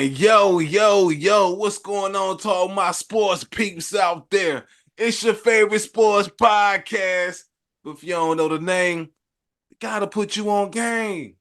Yo, what's going on to all my sports peeps out there? It's your favorite sports podcast. If you don't know the name, gotta put you on game.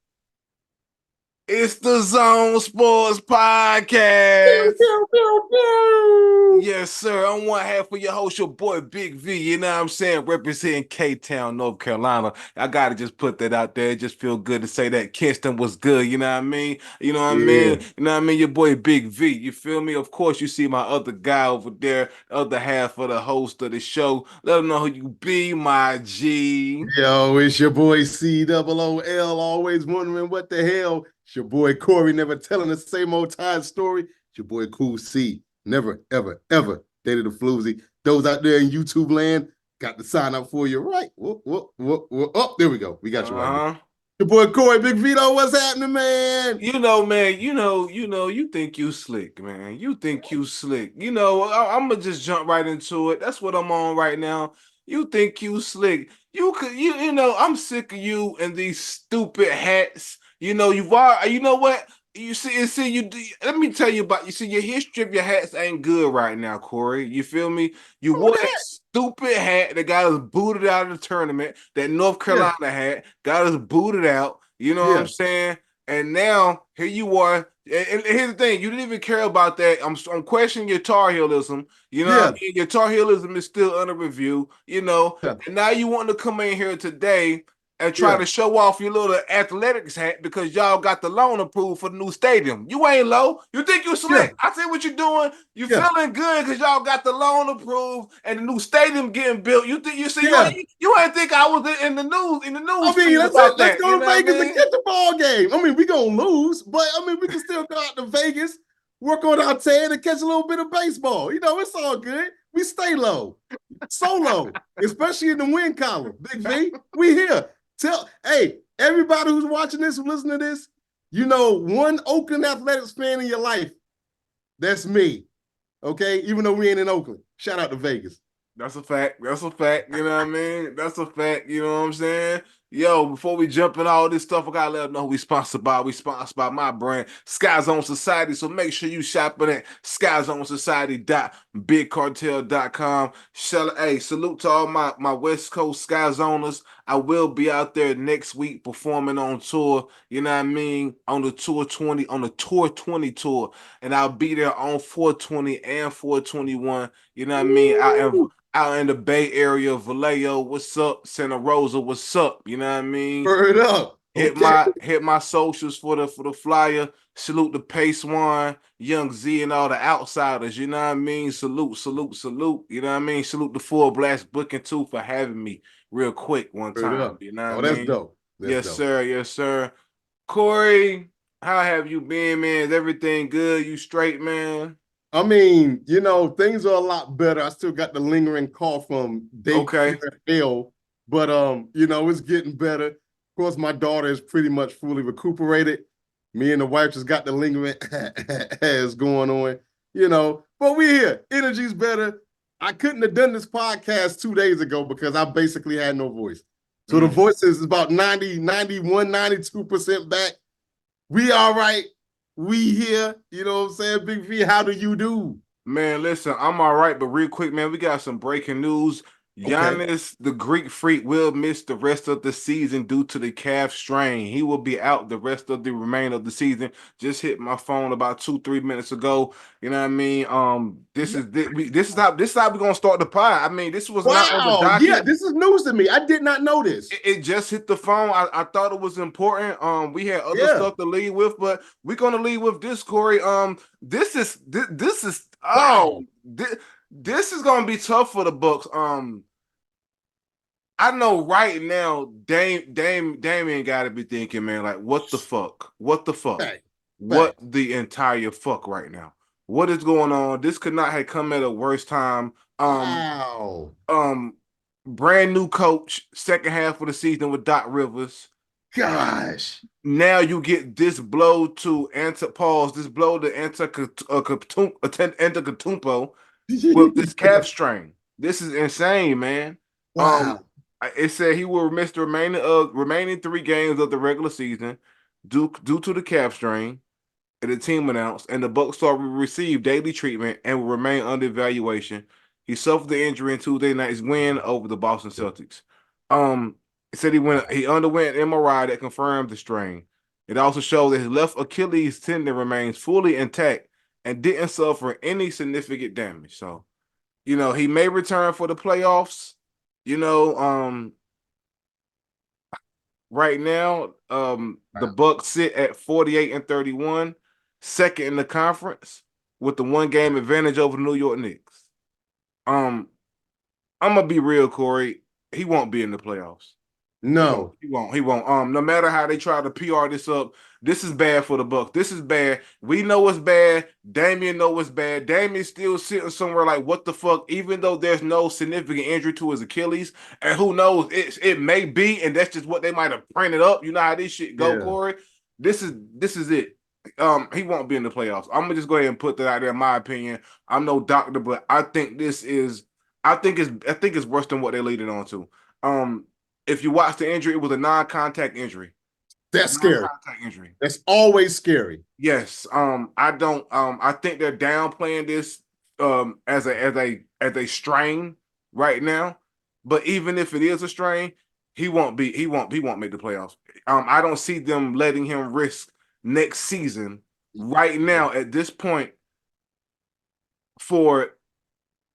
It's the Zone Sports Pew, Podcast. pew, pew, pew. Yes, sir. I'm one half of your host, your boy Big V. You know what I'm saying? Representing K-Town, North Carolina. I gotta just put that out there. It just feel good to say that Kinston was good. You know what I mean? You know what I mean? Yeah. You know what I mean? Your boy Big V. You feel me? Of course, you see my other guy over there, other half of the host of the show. Let them know who you be, my G. Yo, it's your boy COOL. Always wondering what the hell. It's your boy Corey, never telling the same old tired story. It's your boy Cool C. Never, ever, ever dated a floozy. Those out there in YouTube land got to sign up for you, right? Whoop, whoop, whoop, whoop. Oh, there we go. We got you right there. Uh-huh. Your boy Corey, Big Vito, what's happening, man? You know, man, you think you slick, man. You think you slick. I'm gonna just jump right into it. That's what I'm on right now. You think you slick. I'm sick of you and these stupid hats. You know what? Let me tell you about, your history of your hats ain't good right now, Corey. You feel me? You Oh, wore that that. stupid hat that got us booted out of the tournament, that North Yeah, Carolina hat, got us booted out. You know what I'm yeah, saying? And now here you are. And here's the thing: you didn't even care about that. I'm questioning your Tar Heelism. You know what I yeah, mean? Your Tar Heelism is still under review. yeah, And now you want to come in here today and try yeah, to show off your little athletics hat because y'all got the loan approved for the new stadium. You ain't low. You think you yeah, slick? I see what you're doing. You yeah, feeling good because y'all got the loan approved and the new stadium getting built. You think you see yeah. you ain't think I was in the I news mean, feed that's it. about Let's that. You go to know what I Vegas and mean? get the ball game. I mean, we gonna lose, but I mean, we can still go out to Vegas, work on our tan, and catch a little bit of baseball. You know, it's all good. We stay low, so low, especially in the win column. Big V, we here. Hey, everybody who's watching this, who listen to this, you know, one Oakland Athletics fan in your life. That's me. Okay, even though we ain't in Oakland. Shout out to Vegas. That's a fact. That's a fact. You know what I mean? That's a fact. You know what I'm saying? Yo, before we jump in all this stuff, I gotta let them know who we sponsored by. We sponsored by my brand, Skyzone.Society. So make sure you shopping at Skyzone.Society.bigcartel.com. Hey, salute to all my West Coast Skyzoners. I will be out there next week performing on tour. You know what I mean? On the Tour 20 tour. And I'll be there on 420 and 421. You know what I mean? Woo! Out in the Bay Area, Vallejo, what's up? Santa Rosa, what's up? You know what I mean? Word up. Hit Okay. my socials for the flyer. Salute the Pace One, Young Z, and all the outsiders. You know what I mean? Salute. You know what I mean? Salute the Full Blast Booking too for having me real quick one Word time. up. You know what I Oh, that's mean? dope. That's Yes, dope. sir. Yes, sir. Corey, how have you been, man? Is everything good? You straight, man? I mean, you know, things are a lot better. I still got the lingering cough from daycare Okay. hell, but you know, it's getting better. Of course, my daughter is pretty much fully recuperated. Me and the wife just got the lingering as going on, you know. But we're here. Energy's better. I couldn't have done this podcast 2 days ago because I basically had no voice. So the Mm. voice is about 90, 91, 92% back. We all right. We here. You know what I'm saying? Big V, how do you do? Man, listen, I'm all right, but real quick, man, we got some breaking news. Okay. Giannis, the Greek freak, will miss the rest of the season due to the calf strain. He will be out the rest of the remainder of the season. Just hit my phone about 2, 3 minutes ago. You know what I mean? This is how we're gonna start the pod. I mean, this was not on the Wow. Yeah, docket. this is news to me. I did not know this. It just hit the phone. I thought it was important. We had other Yeah. stuff to lead with, but we're gonna lead with this, Corey. This is Wow. this is gonna be tough for the Bucks. I know right now, Damian got to be thinking, man, like, what the fuck, what the fuck, Fact. what Fact. the entire fuck right now? What is going on? This could not have come at a worse time. Wow. Um, brand new coach, second half of the season with Doc Rivers. Gosh. Now you get this blow to this blow to Antetokounmpo with this calf strain. This is insane, man. Um, Wow. it said he will miss the remaining 3 games of the regular season due to the calf strain. and the team announced, and the Bucks star will receive daily treatment and will remain under evaluation. He suffered the injury in Tuesday night's win over the Boston Celtics. It said he underwent an MRI that confirmed the strain. It also showed that his left Achilles tendon remains fully intact and didn't suffer any significant damage. So, he may return for the playoffs. You know, right now, the Bucks sit at 48-31, second in the conference with the 1 game advantage over the New York Knicks. Um, I'm gonna be real, Corey. He won't be in the playoffs. He won't. No. He won't. He won't. No matter how they try to PR this up, this is bad for the Bucks. This is bad. We know it's bad. Damian know it's bad. Damian's still sitting somewhere like, what the fuck? Even though there's no significant injury to his Achilles, and who knows, it may be, and that's just what they might have printed up. You know how this shit go, Yeah. Corey. This is it. He won't be in the playoffs. I'm gonna just go ahead and put that out there. In my opinion, I'm no doctor, but I think this is. I think it's worse than what they're leading on to. If you watch the injury, it was a non-contact injury. That's scary. Non-contact injury. That's always scary. Yes. I don't. I think they're downplaying this as a strain right now. But even if it is a strain, he won't make the playoffs. I don't see them letting him risk next season right now at this point for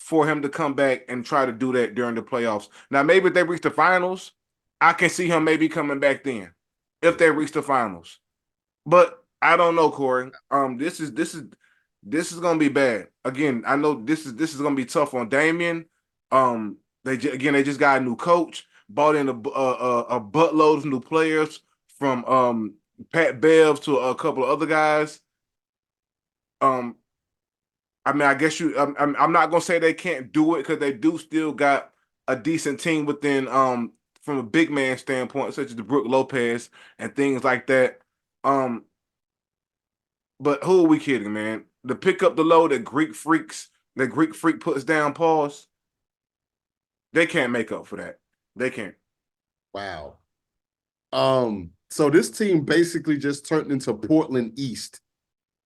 for him to come back and try to do that during the playoffs. Now, maybe if they reach the finals, I can see him maybe coming back then if they reach the finals. But I don't know, Corey. This is gonna be bad. Again, I know this is gonna be tough on Damian. They just got a new coach, bought in a buttload of new players from Pat Bev to a couple of other guys. Um, I mean, I guess I'm not gonna say they can't do it because they do still got a decent team within from a big man standpoint, such as the Brook Lopez and things like that. Um, but who are we kidding, man? To pick up the load that Greek freak puts down, pause. They can't make up for that. They can't. Wow. So this team basically just turned into Portland East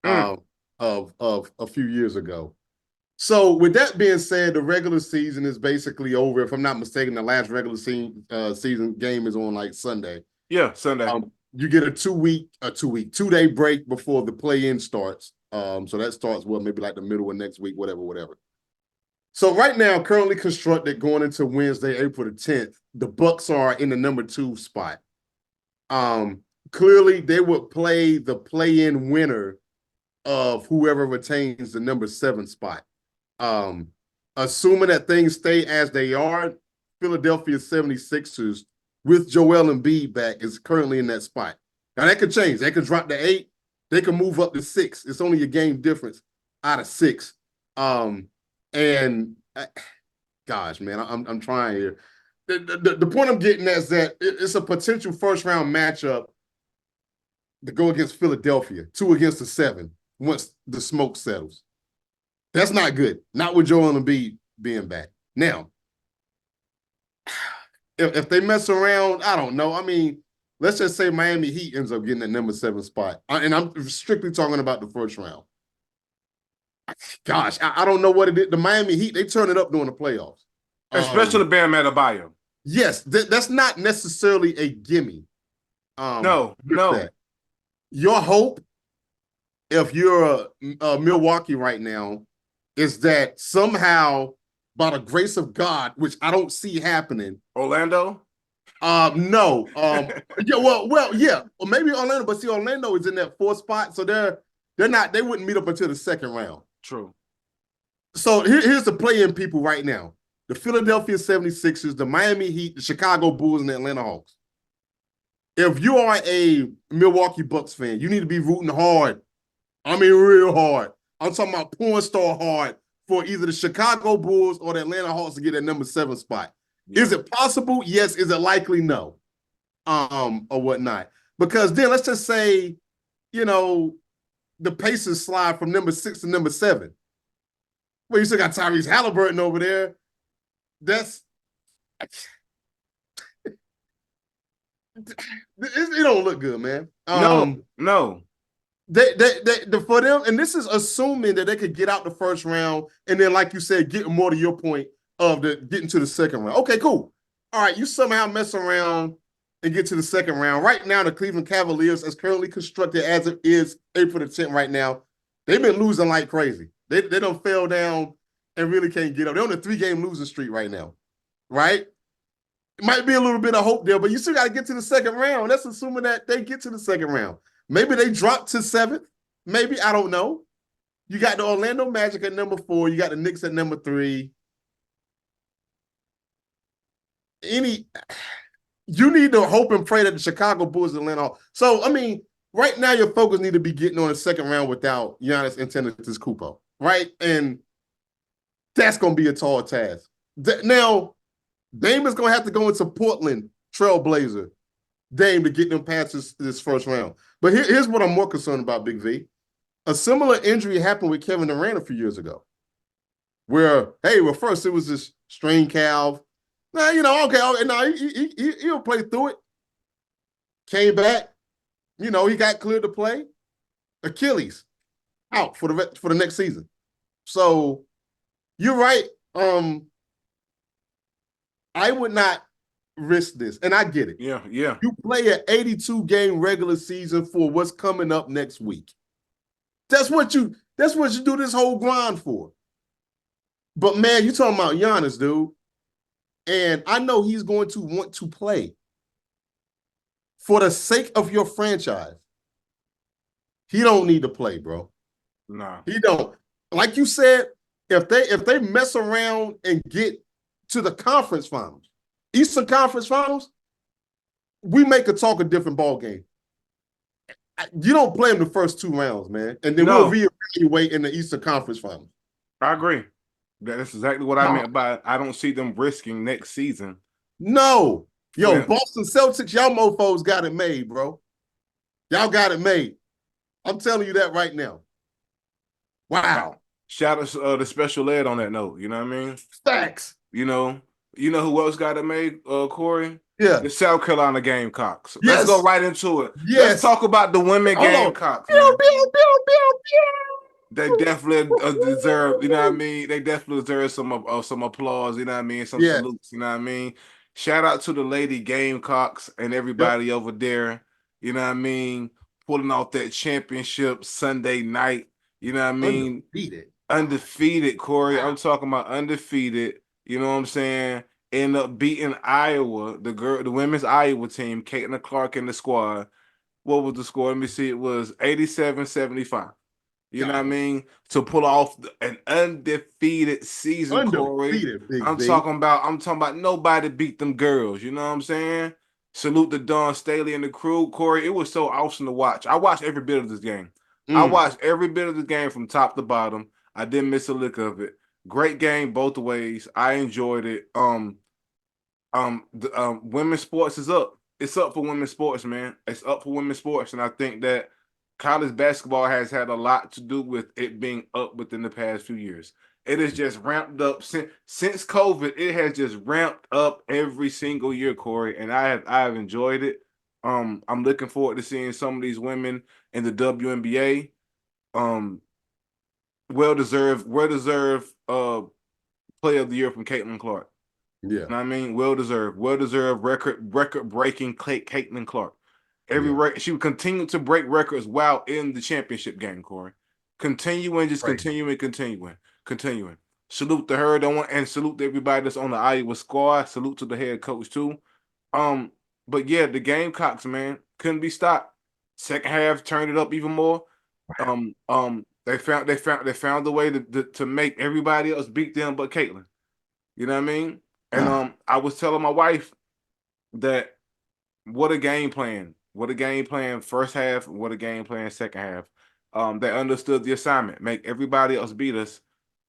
Mm. of a few years ago. So with that being said, the regular season is basically over. If I'm not mistaken, the last regular season game is on like Sunday. Yeah, Sunday. You get a 2-day break before the play-in starts. So that starts maybe like the middle of next week, whatever. So right now, currently constructed going into Wednesday, April the 10th, the Bucks are in the number 2 spot. Clearly they would play the play-in winner of whoever retains the number 7 spot. Assuming that things stay as they are, Philadelphia 76ers with Joel Embiid back is currently in that spot. Now that could change. They could drop to 8. They could move up to 6. It's only a game difference out of 6. And gosh, man, I'm trying here. The point I'm getting at is that it's a potential first round matchup to go against Philadelphia, 2 against the 7 once the smoke settles. That's not good. Not with Joel Embiid being back. Now, if they mess around, I don't know. I mean, let's just say Miami Heat ends up getting that number 7 spot. And I'm strictly talking about the first round. Gosh, I don't know what it is. The Miami Heat, they turn it up during the playoffs. Especially Bam Adebayo. Yes, that's not necessarily a gimme. No. That. Your hope, if you're a Milwaukee right now, is that somehow, by the grace of God, which I don't see happening. Orlando? No. Yeah. Or maybe Orlando, but see, Orlando is in that 4th spot, so they wouldn't meet up until the second round. True. So here's the play-in people right now. The Philadelphia 76ers, the Miami Heat, the Chicago Bulls, and the Atlanta Hawks. If you are a Milwaukee Bucks fan, you need to be rooting hard. I mean, real hard. I'm talking about porn star hard for either the Chicago Bulls or the Atlanta Hawks to get that number 7 spot. Yeah. Is it possible? Yes. Is it likely? No. Or whatnot. Because then let's just say, the Pacers slide from number 6 to number 7. Well, you still got Tyrese Halliburton over there. It don't look good, man. No. for them, and this is assuming that they could get out the first round, and then, like you said, getting more to your point of the getting to the second round. Okay, cool. All right, you somehow mess around and get to the second round. Right now, the Cleveland Cavaliers, as currently constructed as it is April the 10th right now, they've been losing like crazy. They don't fell down and really can't get up. They're on a 3-game losing streak right now, right? It might be a little bit of hope there, but you still got to get to the second round. That's assuming that they get to the second round. Maybe they drop to 7th. Maybe, I don't know. You got the Orlando Magic at number 4. You got the Knicks at number 3. You need to hope and pray that the Chicago Bulls and Atlanta. So, I mean, right now your focus need to be getting on the second round without Giannis Antetokounmpo, right? And that's going to be a tall task. Now, Dame is going to have to go into Portland, Trailblazer, Dame, to get them past this first round. But here's what I'm more concerned about, Big V. A similar injury happened with Kevin Durant a few years ago, where, first it was this strained calf. Now, he'll play through it. Came back, he got cleared to play. Achilles out for the next season. So you're right. I would not risk this, and I get it. Yeah. You play an 82-game regular season for what's coming up next week. That's what you do this whole grind for. But man, you talking about Giannis, dude. And I know he's going to want to play for the sake of your franchise. He don't need to play, bro. No. He don't. Like you said, if they mess around and get to the conference finals, Eastern Conference Finals, we make a different ball game. You don't play them the first 2 rounds, man. And then we'll reevaluate in the Eastern Conference Finals. I agree. That's exactly what I meant by I don't see them risking next season. No. Yo, Boston Celtics, y'all mofos got it made, bro. Y'all got it made. I'm telling you that right now. Wow. Shout out to the special ed on that note. You know what I mean? Facts. You know who else got it made, Corey? Yeah. The South Carolina Gamecocks. Yes. Let's go right into it. Yes. Let's talk about the women Gamecocks. They definitely deserve, you know what I mean? They definitely deserve some applause, you know what I mean? Some salutes, you know what I mean? Shout out to the lady Gamecocks and everybody over there, you know what I mean? Pulling off that championship Sunday night, you know what I mean? Undefeated, Corey. I'm talking about undefeated, you know what I'm saying? End up beating Iowa, the women's Iowa team, Caitlin Clark and the squad. What was the score? Let me see. It was 87-75. You know what I mean? To pull off an undefeated season, Corey. I'm talking about nobody beat them girls. You know what I'm saying? Salute to Dawn Staley and the crew. Corey, it was so awesome to watch. I watched every bit of this game. I watched every bit of the game from top to bottom. I didn't miss a lick of it. Great game both ways. I enjoyed it. Women's sports is up. It's up for women's sports, man. It's up for women's sports, and I think that college basketball has had a lot to do with it being up within the past few years. It has just ramped up since COVID. It has just ramped up every single year, Corey, and I have enjoyed it. I'm looking forward to seeing some of these women in the WNBA. Well deserved player of the year from Caitlin Clark. Yeah, you know what I mean, well deserved record breaking Caitlin Clark. She would continue to break records while in the championship game, Corey. Continuing. Salute to her, and salute to everybody that's on the Iowa squad. Salute to the head coach too. But yeah, the Gamecocks, man, couldn't be stopped. Second half turned it up even more. They found a way to make everybody else beat them but Caitlin. You know what I mean? And I was telling my wife that what a game plan. What a game plan first half, what a game plan second half. They understood the assignment. Make everybody else beat us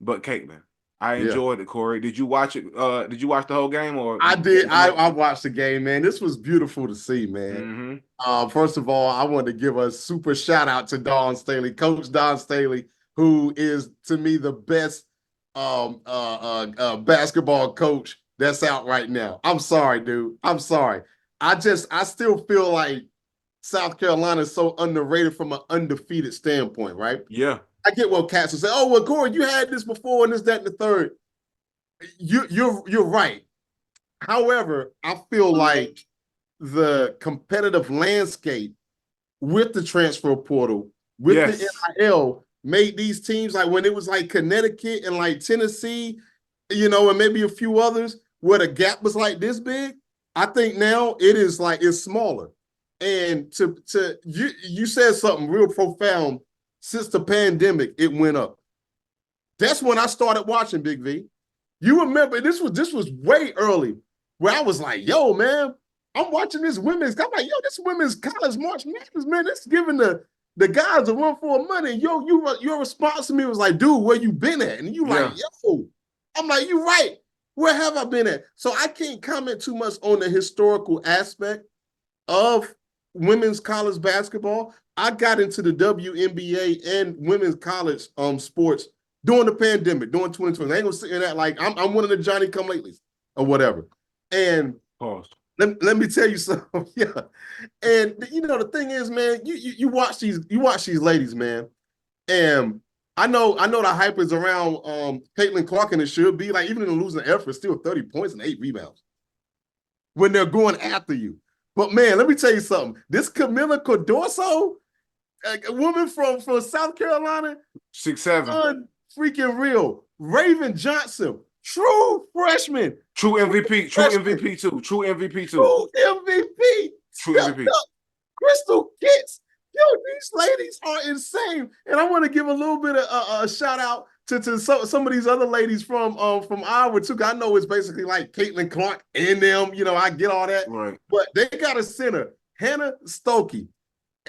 but Caitlin. I enjoyed it, Corey. Did you watch it? Did you watch the whole game? Or I did. I watched the game, man. This was beautiful to see, man. First of all, I want to give a super shout out to Dawn Staley, Coach Dawn Staley, who is to me the best basketball coach that's out right now. I'm sorry, dude. I'm sorry. I still feel like South Carolina is so underrated from an undefeated standpoint, right? Yeah. I get what Cats will say. Oh, well, Corey, you had this before and this, that, and the third. You're right. However, I feel like the competitive landscape with the transfer portal, with the Yes. NIL, made these teams like when it was like Connecticut and like Tennessee, and maybe a few others where the gap was like this big. I think now it's smaller. And you said something real profound. Since the pandemic, it went up. That's when I started watching Big V. You remember this was way early where I was like, yo, man, I'm watching this women's. I'm like, yo, this women's college March Madness, man. It's giving the guys a run for money. Yo, your response to me was like, dude, where you been at? And you like, Yeah. yo, I'm like, you right. Where have I been at? So I can't comment too much on the historical aspect of women's college basketball. I got into the WNBA and women's college sports during the pandemic, during 2020. I ain't gonna sit in that like I'm one of the Johnny come latelys or whatever. And Pause. let me tell you something. Yeah. And the thing is, man, you watch these ladies, man. And I know the hype is around Caitlin Clark, and it should be like even in a losing effort, still 30 points and 8 rebounds when they're going after you. But man, let me tell you something. This Camila Cordorso, a woman from South Carolina, 6'7". freaking real. Raven Johnson, true freshman. True MVP. True MVP too. True MVP too. True MVP. True Stepped MVP. up. Crystal Kitts. Yo, these ladies are insane. And I want to give a little bit of a shout out to some of these other ladies from Iowa too. I know it's basically like Caitlin Clark and them. I get all that. Right. But they got a center, Hannah Stokey.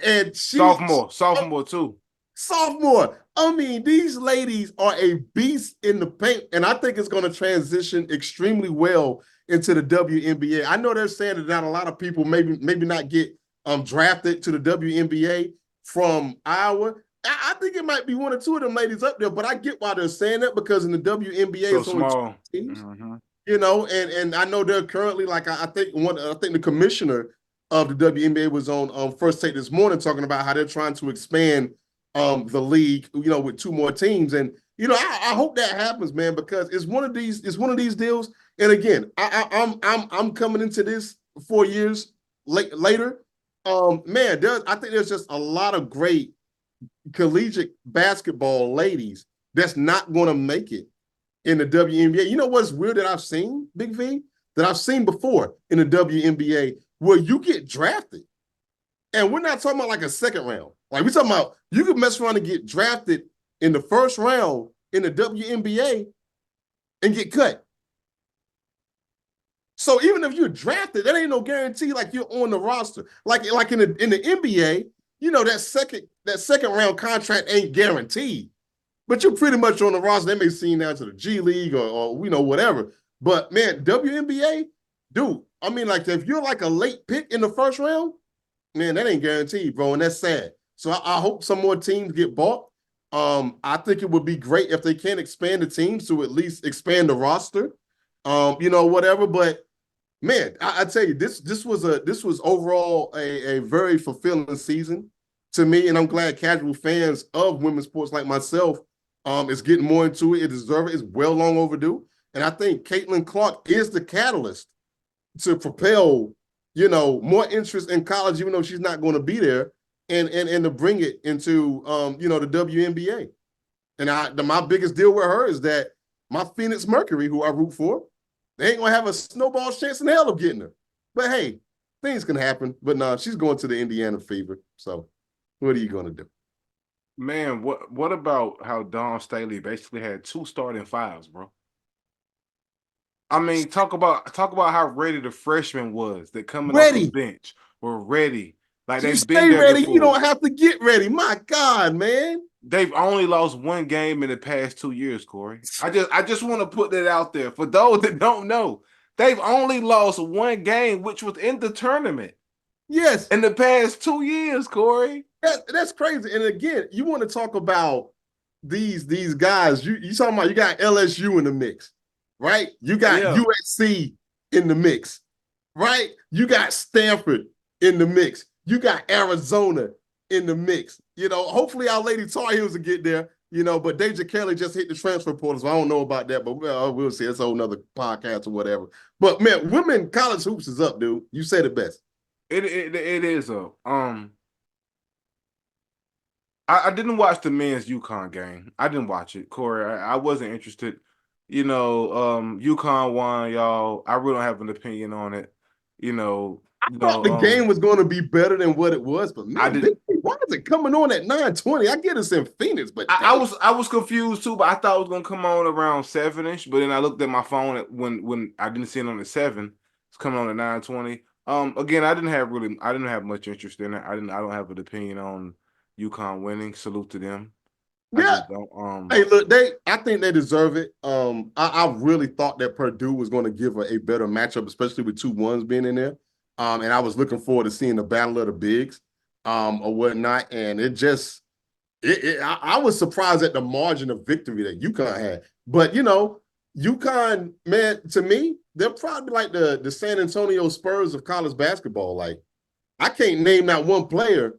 And Sophomore too. Sophomore. I mean, these ladies are a beast in the paint, and I think it's going to transition extremely well into the WNBA. I know they're saying that not a lot of people maybe not get drafted to the WNBA from Iowa. I think it might be one or two of them ladies up there, but I get why they're saying that because in the WNBA So it's only small. 2 teams. Mm-hmm. And I know they're currently like I think the commissioner of the WNBA was on First Take this morning talking about how they're trying to expand the league, with 2 more teams. And I hope that happens, man, because it's one of these deals. And again, I'm coming into this 4 years later. Man, I think there's just a lot of great collegiate basketball ladies that's not going to make it in the WNBA. You know what's weird that I've seen, Big V, that I've seen before in the WNBA, where you get drafted. And we're not talking about like a second round. Like we're talking about you could mess around and get drafted in the first round in the WNBA and get cut. So even if you're drafted, that ain't no guarantee like you're on the roster. Like in the NBA, that second round contract ain't guaranteed. But you're pretty much on the roster. They may see you now to the G League or whatever. But man, WNBA, dude, I mean, like if you're like a late pick in the first round, man, that ain't guaranteed, bro, and that's sad. So I hope some more teams get bought. I think it would be great if they can expand the teams to at least expand the roster, whatever. But man, I tell you, this was overall a very fulfilling season to me, and I'm glad casual fans of women's sports like myself is getting more into it. It deserves it. It's well long overdue, and I think Caitlin Clark is the catalyst to propel more interest in college, even though she's not going to be there, and to bring it into the WNBA. And my biggest deal with her is that my Phoenix Mercury, who I root for, they ain't gonna have a snowball chance in hell of getting her. But hey, things can happen. But no, she's going to the Indiana Fever. So what are you gonna do? Man, what about how Dawn Staley basically had 2 starting fives, bro? I mean, talk about how ready the freshman was that coming off the Ready. bench were ready. Like You they've been stay there ready. before. You don't have to get ready. My God, man. They've only lost 1 game in the past 2 years, Corey. I just want to put that out there for those that don't know. They've only lost 1 game, which was in the tournament. Yes. In the past 2 years, Corey. That's crazy. And again, you want to talk about these guys. You talking about you got LSU in the mix, right? You got USC in the mix, right? You got Stanford in the mix. You got Arizona in the mix. Hopefully our Lady Tar Heels will get there. But Deja Kelly just hit the transfer portal, so I don't know about that. But we'll see. It's a whole nother podcast or whatever. But man, women college hoops is up, dude. You said it best. It is up. I didn't watch the men's Uconn game. I didn't watch it, Corey. I wasn't interested. Uconn won, y'all. I really don't have an opinion on it. You know, I thought the game was going to be better than what it was, but I man, did. why is it coming on at 9:20? I get it's in Phoenix, but dang. I was confused too, but I thought it was gonna come on around 7-ish. But then I looked at my phone when I didn't see it on at 7. It's coming on at 9:20. Again, I didn't have much interest in it. I don't have an opinion on UConn winning. Salute to them. I Yeah. just don't. Hey, look, I think they deserve it. I really thought that Purdue was going to give a better matchup, especially with 2-1s being in there. And I was looking forward to seeing the battle of the bigs, or whatnot. And I was surprised at the margin of victory that UConn had. But UConn, man, to me, they're probably like the San Antonio Spurs of college basketball. Like, I can't name that one player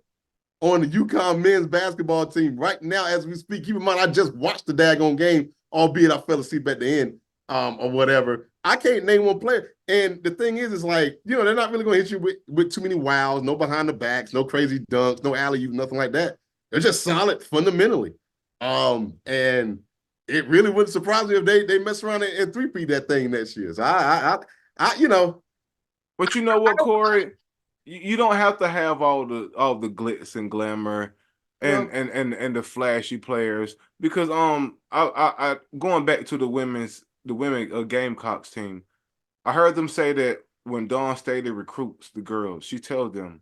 on the UConn men's basketball team right now as we speak. Keep in mind, I just watched the daggone game, albeit I fell asleep at the end, or whatever. I can't name one player. And the thing is like, they're not really going to hit you with too many wows, no behind the backs, no crazy dunks, no alley-oop, nothing like that. They're just solid fundamentally. And it really wouldn't surprise me if they mess around and three-peat that thing next year. So But you know what, Corey? You don't have to have all the glitz and glamour yeah. and the flashy players because I going back to the women Gamecocks team. I heard them say that when Dawn Staley recruits the girls, she tells them,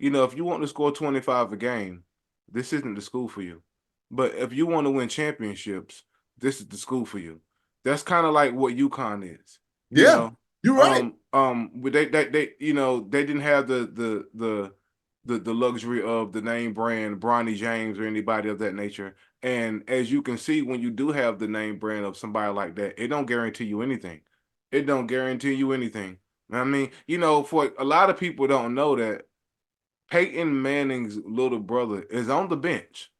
if you want to score 25 a game, this isn't the school for you. But if you want to win championships, this is the school for you. That's kind of like what UConn is. You Yeah, know, you're right. they didn't have the luxury of the name brand Bronny James or anybody of that nature. And as you can see, when you do have the name brand of somebody like that, it don't guarantee you anything. It don't guarantee you anything. I mean, for a lot of people don't know that Peyton Manning's little brother is on the bench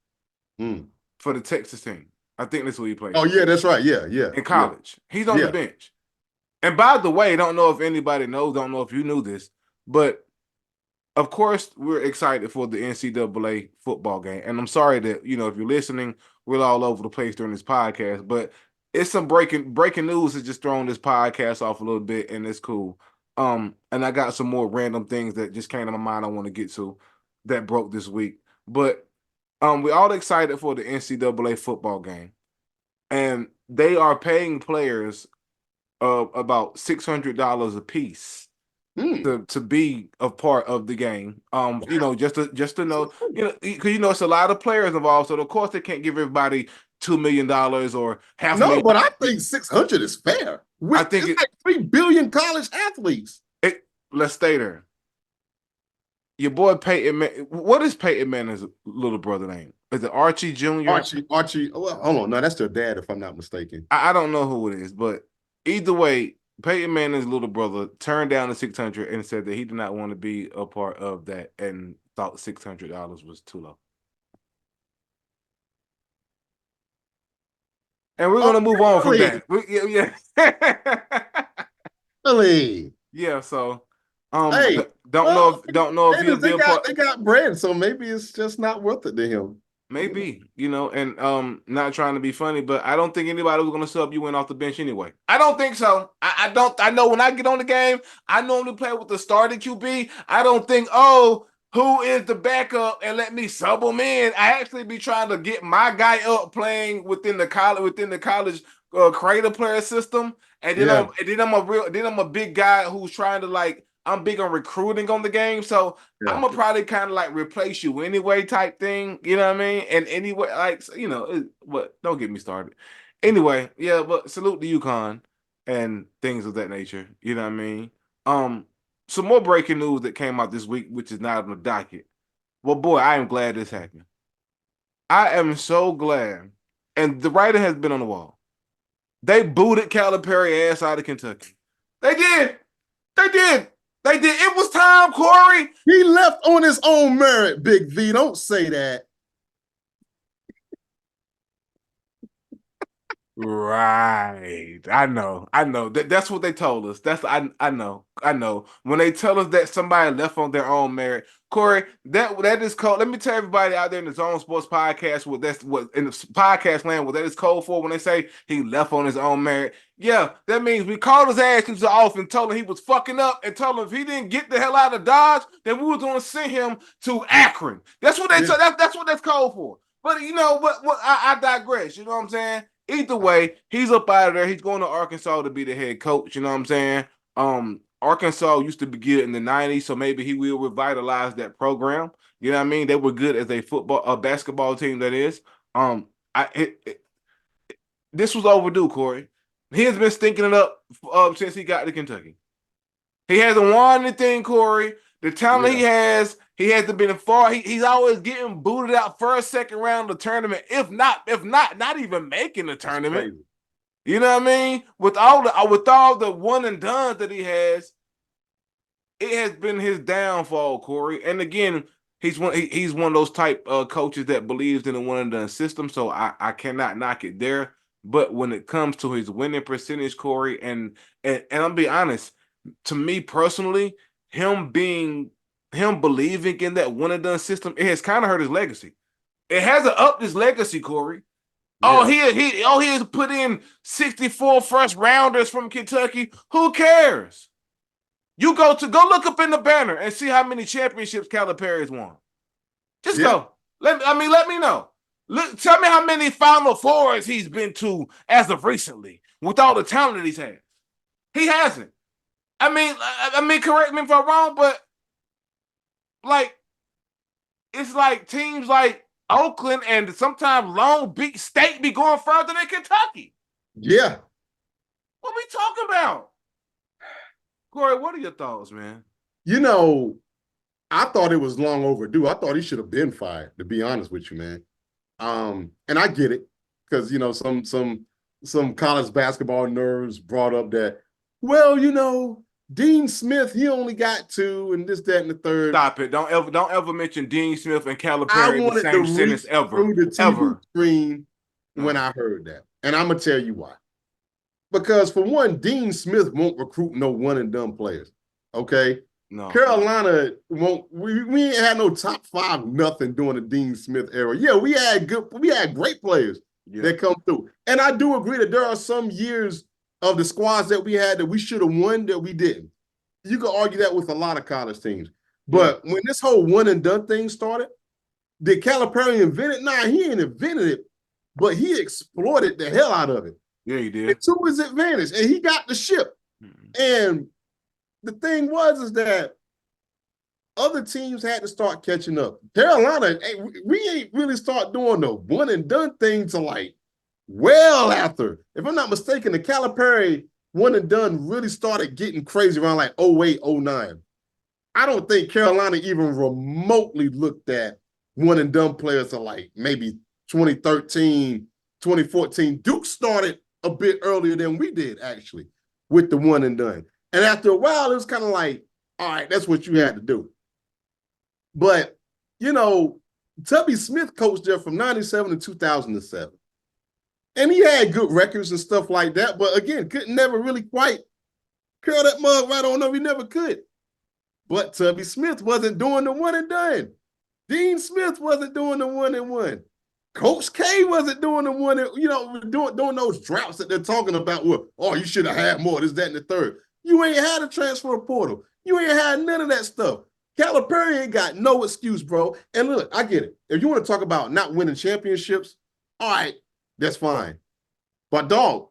for the Texas team. I think that's who he plays Oh, for. yeah, that's right. Yeah, yeah, In yeah, college. He's on the yeah. bench. And by the way, don't know if anybody knows, don't know if you knew this, but of course, we're excited for the NCAA football game. And I'm sorry that, if you're listening, we're all over the place during this podcast, but it's some breaking news that just throwing this podcast off a little bit, and it's cool. And I got some more random things that just came to my mind I want to get to that broke this week. But we're all excited for the NCAA football game. And they are paying players about $600 a piece to be a part of the game. Just to know, because it's a lot of players involved, so of course they can't give everybody $2 million or half a No, million. but I think 600 is fair. I think It's like 3 billion college athletes. Let's stay there. Your boy Peyton Man. What is Peyton Manning's little brother name? Is it Archie Jr.? Archie. Well, hold on. No, that's their dad, if I'm not mistaken. I don't know who it is, but either way, Peyton Manning's little brother turned down the 600 and said that he did not want to be a part of that and thought $600 was too low. And we're gonna move on from Really? that. Yeah. Really? Yeah. So, Hey, don't know if hey, he'll be a part. they got bread, so maybe it's just not worth it to him. Maybe, and not trying to be funny, but I don't think anybody was gonna sub you in off the bench anyway. I don't think so. I don't. I know when I get on the game, I normally play with the starting QB. I don't think, who is the backup and let me sub him in. I actually be trying to get my guy up playing within the college creator player system, and then Yeah. I'm a big guy who's trying to like. I'm big on recruiting on the game, so I'm Yeah. gonna probably kind of like replace you anyway, type thing. You know what I mean? And anyway, like but don't get me started. Anyway, yeah, but salute to UConn and things of that nature. You know what I mean? Some more breaking news that came out this week, which is not on the docket. Well, boy, I am glad this happened. I am so glad, and the writer has been on the wall. They booted Calipari ass out of Kentucky. They did. They did. They did. It was time, Corey. He left on his own merit, Big V. Don't say that. Right. I know. I know. That's what they told us. I know. I know. When they tell us that somebody left on their own merit, Corey, that is code. Let me tell everybody out there in the Zone Sports podcast what that's what in the podcast land what that is code for when they say he left on his own merit. Yeah, that means we called his ass into the office and told him he was fucking up and told him if he didn't get the hell out of Dodge, then we was gonna send him to Akron. That's what they that's what that's called for. But you know what I digress. You know what I'm saying? Either way, he's up out of there. He's going to Arkansas to be the head coach. You know what I'm saying? Arkansas used to be good in the 90s, so maybe he will revitalize that program. You know what I mean? They were good as a basketball team, that is. Um, I it, this was overdue, Corey. He has been stinking it up since he got to Kentucky. He hasn't won anything, Corey. The talent he has to be far. He's always getting booted out first, second round of the tournament. If not even making the tournament. You know what I mean? With all the one and done that he has, it has been his downfall, Corey. And again, he's one of those type coaches that believes in a one and done system. So I cannot knock it there. But when it comes to his winning percentage, Corey, and I'll be honest, to me personally, him believing in that one and done system, it has kind of hurt his legacy. It hasn't upped his legacy, Corey. Oh, he has put in 64 first rounders from Kentucky. Who cares? You go look up in the banner and see how many championships Calipari's won. Just go. Let me know. Look, tell me how many Final Fours he's been to as of recently with all the talent that he's had. He hasn't. I mean, correct me if I'm wrong, but like, it's like teams like Oakland and sometimes Long Beach State be going further than Kentucky. Yeah. What we talking about? Corey, what are your thoughts, man? You know, I thought it was long overdue. I thought he should have been fired, to be honest with you, man. And I get it, because you know, some college basketball nerds brought up that, well, you know, Dean Smith, he only got 2 and this, that, and the third. Stop it. Don't ever mention Dean Smith and Calipari in the same sentence ever. Through the TV screen when I heard that. And I'm going to tell you why. Because for one, Dean Smith won't recruit no one and done players. Okay? No. Carolina won't. We ain't had no top 5 nothing during the Dean Smith era. Yeah, we had great players that come through. And I do agree that there are some years of the squads that we had that we should have won that we didn't. You could argue that with a lot of college teams. But when this whole one and done thing started, did Calipari invent it? Nah, he ain't invented it, but he exploited the hell out of it. Yeah, he did. And to his advantage. And he got the ship. And the thing is that other teams had to start catching up. Carolina, we ain't really start doing the one and done thing to like well after. If I'm not mistaken, the Calipari one and done really started getting crazy around like 08, 09. I don't think Carolina even remotely looked at one and done players to like maybe 2013, 2014. Duke started a bit earlier than we did, actually, with the one and done. And after a while, it was kind of like, all right, that's what you had to do. But, you know, Tubby Smith coached there from 97 to 2007. And he had good records and stuff like that. But again, couldn't never really quite curl that mug right on up. He never could. But Tubby Smith wasn't doing the one and done. Dean Smith wasn't doing the one and one. Coach K wasn't doing the one and, you know, doing those droughts that they're talking about. Well, oh, you should have had more, this, that, and the third. You ain't had a transfer portal. You ain't had none of that stuff. Calipari ain't got no excuse, bro. And look, I get it. If you want to talk about not winning championships, all right, that's fine. But dog,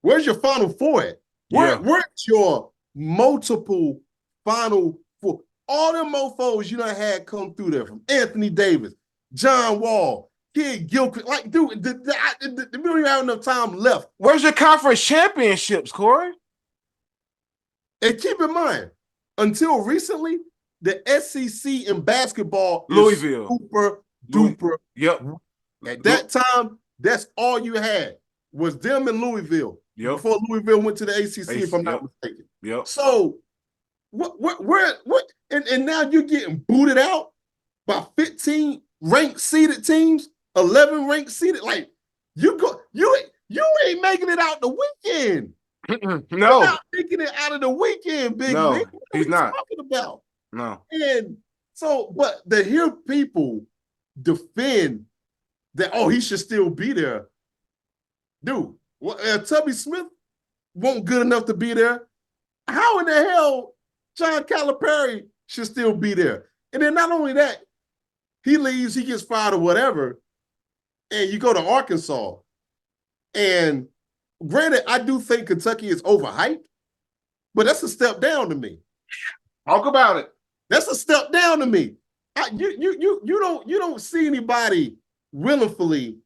where's your Final Four at? Where's your multiple Final Four? All them mofos you done had come through there, from Anthony Davis, John Wall, Kid Gilchrist. Like, dude, we don't even have enough time left. Where's your conference championships, Corey? And keep in mind, until recently, the SEC in basketball Louisville. is super duper. Yep. At that time, that's all you had was them in Louisville. Yep. Before Louisville went to the ACC, if I'm not mistaken. Yep. So what? And now you're getting booted out by 15 ranked seeded teams, 11 ranked seeded. Like you ain't making it out the weekend. You're not No, making it out of the weekend, big man. no, What are he's we not. talking about? No. And so, but to hear people defend that, oh, he should still be there, dude. Tubby Smith won't good enough to be there. How in the hell John Calipari should still be there? And then not only that, he leaves, he gets fired or whatever, and you go to Arkansas. And granted, I do think Kentucky is overhyped, but that's a step down to me. Talk about it. That's a step down to me. You don't see anybody willingly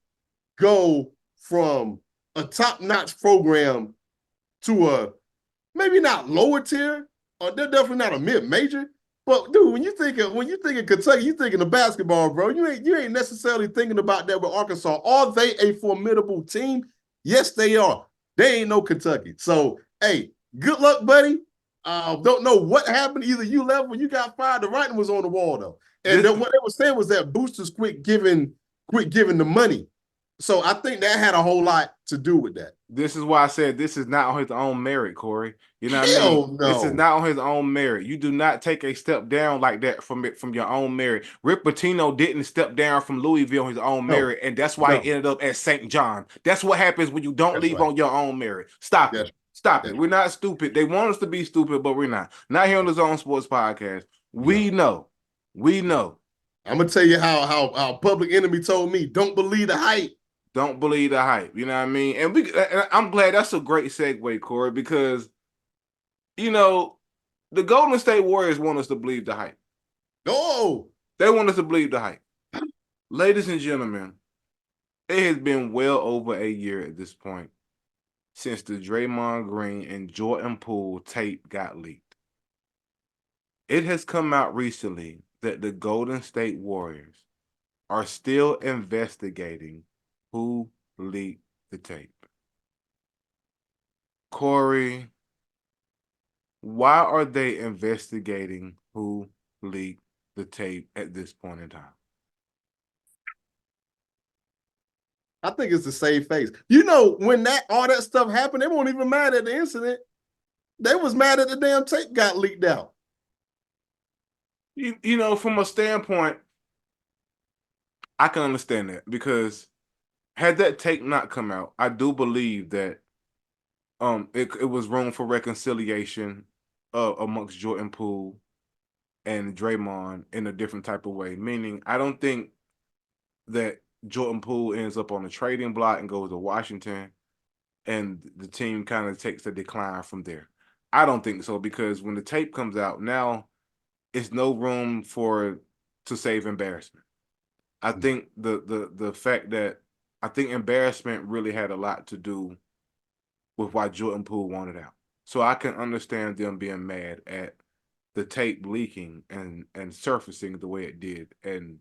go from a top-notch program to a maybe not lower tier, or they're definitely not a mid-major. But dude, when you think of Kentucky, you thinking of basketball, bro. You ain't necessarily thinking about that with Arkansas. Are they a formidable team? Yes, they are. They ain't no Kentucky. So hey, good luck, buddy. Don't know what happened. Either you left when you got fired. The writing was on the wall though. And This what they were saying was that boosters quit giving the money. So I think that had a whole lot to do with that. this is why I said this is not on his own merit, Corey. You know what I mean? Hell This is no. not on his own merit. You do not take a step down like that from your own merit. Rick Pitino didn't step down from Louisville on his own No. merit, and that's why he No. ended up at St. John. That's what happens when you don't That's leave right. on your own merit. Stop it. That's Stop it. that's We're not stupid. They want us to be stupid, but we're not. Not here on the Zone Sports Podcast. We no. know. We know. I'm gonna tell you how Public Enemy told me, don't believe the hype. Don't believe the hype. You know what I mean? And I'm glad that's a great segue, Corey, because you know, the Golden State Warriors want us to believe the hype. Oh, They want us to believe the hype. Ladies and gentlemen, it has been well over a year at this point since the Draymond Green and Jordan Poole tape got leaked. It has come out recently that the Golden State Warriors are still investigating who leaked the tape. Corey, why are they investigating who leaked the tape at this point in time? I think it's the same face. You know, when all that stuff happened, they weren't even mad at the incident. They was mad at the damn tape got leaked out. You know, from a standpoint, I can understand that because had that tape not come out, I do believe that it was room for reconciliation amongst Jordan Poole and Draymond in a different type of way. Meaning, I don't think that Jordan Poole ends up on the trading block and goes to Washington, and the team kind of takes a decline from there. I don't think so because when the tape comes out now, it's no room to save embarrassment. I think the fact that I think embarrassment really had a lot to do with why Jordan Poole wanted out. So I can understand them being mad at the tape leaking and surfacing the way it did, and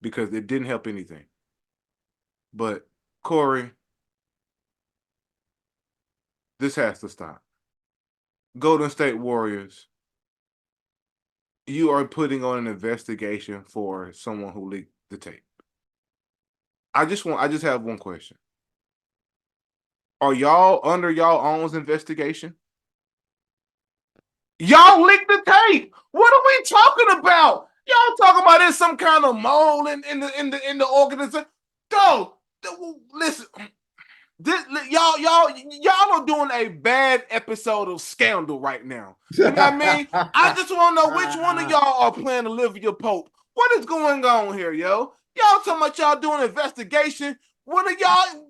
because it didn't help anything. But Corey, this has to stop. Golden State Warriors, you are putting on an investigation for someone who leaked the tape. I just have one question. Are y'all under y'all own investigation? Y'all leaked the tape. What are we talking about? Y'all talking about there's some kind of mole in the organization? Go. Listen. Y'all are doing a bad episode of Scandal right now. You know what I mean? I just want to know which one of y'all are playing Olivia Pope. What is going on here, yo? Y'all talking about y'all doing an investigation? What are y'all?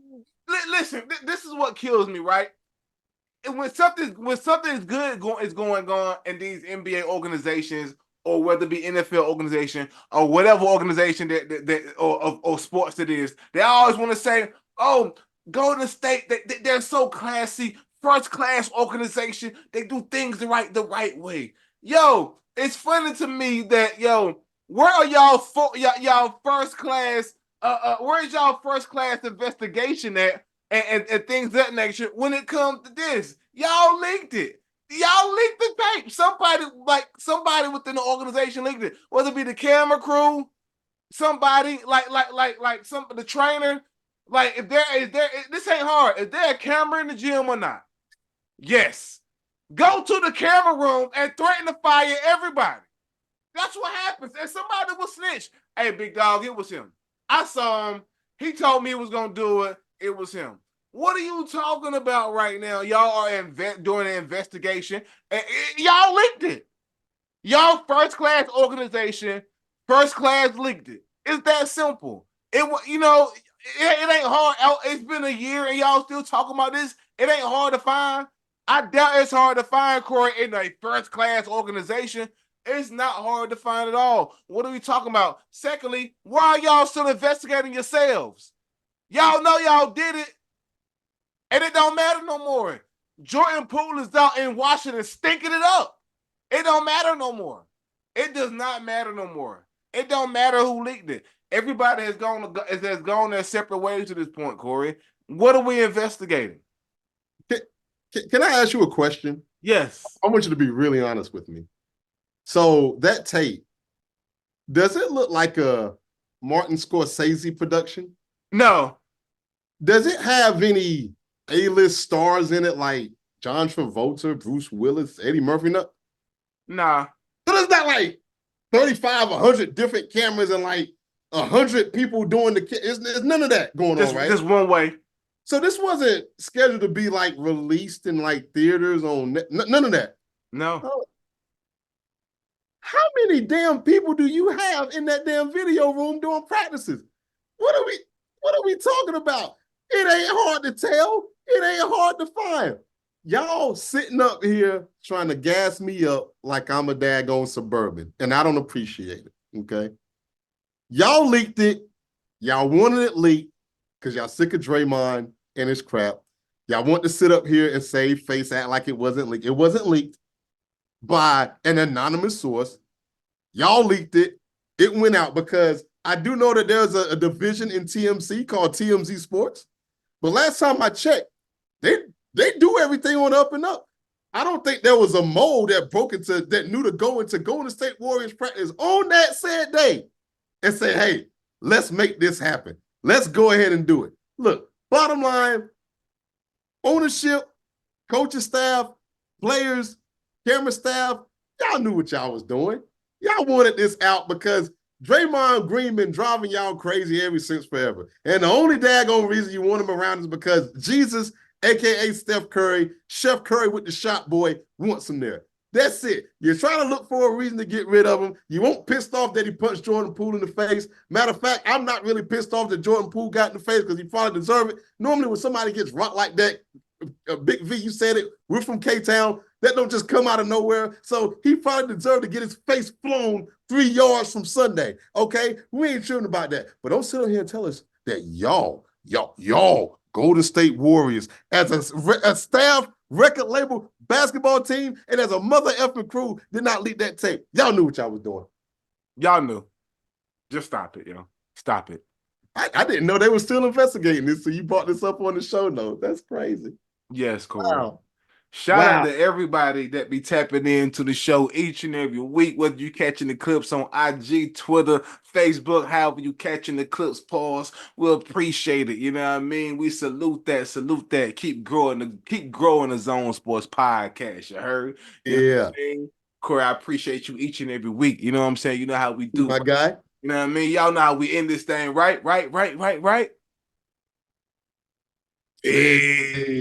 Listen, this is what kills me, right? And when something is good is going on in these NBA organizations, or whether it be NFL organization or whatever organization or sports it is, they always want to say, "Oh, Golden State, they're so classy, first class organization. They do things the right way." Yo, it's funny to me that where are y'all first class? Where's y'all first class investigation at? And things that nature when it comes to this. Y'all linked it. Y'all leaked the tape. Somebody within the organization leaked it. Whether it be the camera crew, somebody like some the trainer. Like if there this ain't hard. Is there a camera in the gym or not? Yes. Go to the camera room and threaten to fire everybody. That's what happens. And somebody will snitch. Hey, big dog, it was him. I saw him. He told me he was gonna do it. It was him. What are you talking about right now? Y'all are doing an investigation. And y'all leaked it. Y'all first class organization, first class leaked it. It's that simple. It ain't hard. It's been a year and y'all still talking about this. It ain't hard to find. I doubt it's hard to find, Corey, in a first class organization. It's not hard to find at all. What are we talking about? Secondly, why are y'all still investigating yourselves? Y'all know y'all did it, and it don't matter no more. Jordan Poole is out in Washington stinking it up. It don't matter no more. It does not matter no more. It don't matter who leaked it. Everybody has gone their separate ways to this point, Corey. What are we investigating? Can I ask you a question? Yes. I want you to be really honest with me. So that tape, does it look like a Martin Scorsese production? No. Does it have any A-list stars in it like John Travolta, Bruce Willis, Eddie Murphy? No. Nah. So there's not like 35, 100 different cameras and like 100 people doing it's none of that going on, right? Just one way. So this wasn't scheduled to be like released in like theaters on none of that. No. Oh. How many damn people do you have in that damn video room doing practices? What are we talking about? It ain't hard to tell. It ain't hard to find. Y'all sitting up here trying to gas me up like I'm a daggone suburban, and I don't appreciate it, okay? Y'all leaked it. Y'all wanted it leaked because y'all sick of Draymond and his crap. Y'all want to sit up here and save face, act like it wasn't leaked. It wasn't leaked by an anonymous source. Y'all leaked it. It went out because I do know that there's a division in TMC called TMZ Sports. But last time I checked, they do everything on up and up. I don't think there was a mole that knew to go into Golden State Warriors practice on that said day and say, hey, let's make this happen. Let's go ahead and do it. Look, bottom line, ownership, coaching staff, players, camera staff, y'all knew what y'all was doing. Y'all wanted this out because Draymond Green been driving y'all crazy ever since forever. And the only daggone reason you want him around is because Jesus, a.k.a. Steph Curry, Chef Curry with the shot boy, wants him there. That's it. You're trying to look for a reason to get rid of him. You won't pissed off that he punched Jordan Poole in the face. Matter of fact, I'm not really pissed off that Jordan Poole got in the face because he probably deserved it. Normally when somebody gets rocked like that, Big V, you said it, we're from K-Town. That don't just come out of nowhere. So he probably deserved to get his face flown 3 yards from Sunday. Okay? We ain't tripping about that. But don't sit here and tell us that y'all, Golden State Warriors, as a staff record label basketball team and as a mother effing crew, did not leak that tape. Y'all knew what y'all was doing. Y'all knew. Just stop it, yo. Stop it. I didn't know they were still investigating this, so you brought this up on the show note. That's crazy. Yes, Corey. Wow. Shout out to everybody that be tapping into the show each and every week, whether you catching the clips on IG, Twitter, Facebook, however you catching the clips, pause. We'll appreciate it. You know what I mean? We salute that. Keep growing the Zone Sports podcast. You heard? You know what I mean? Corey, I appreciate you each and every week. You know what I'm saying? You know how we do. My guy. You know what I mean? Y'all know how we end this thing, right? Hey.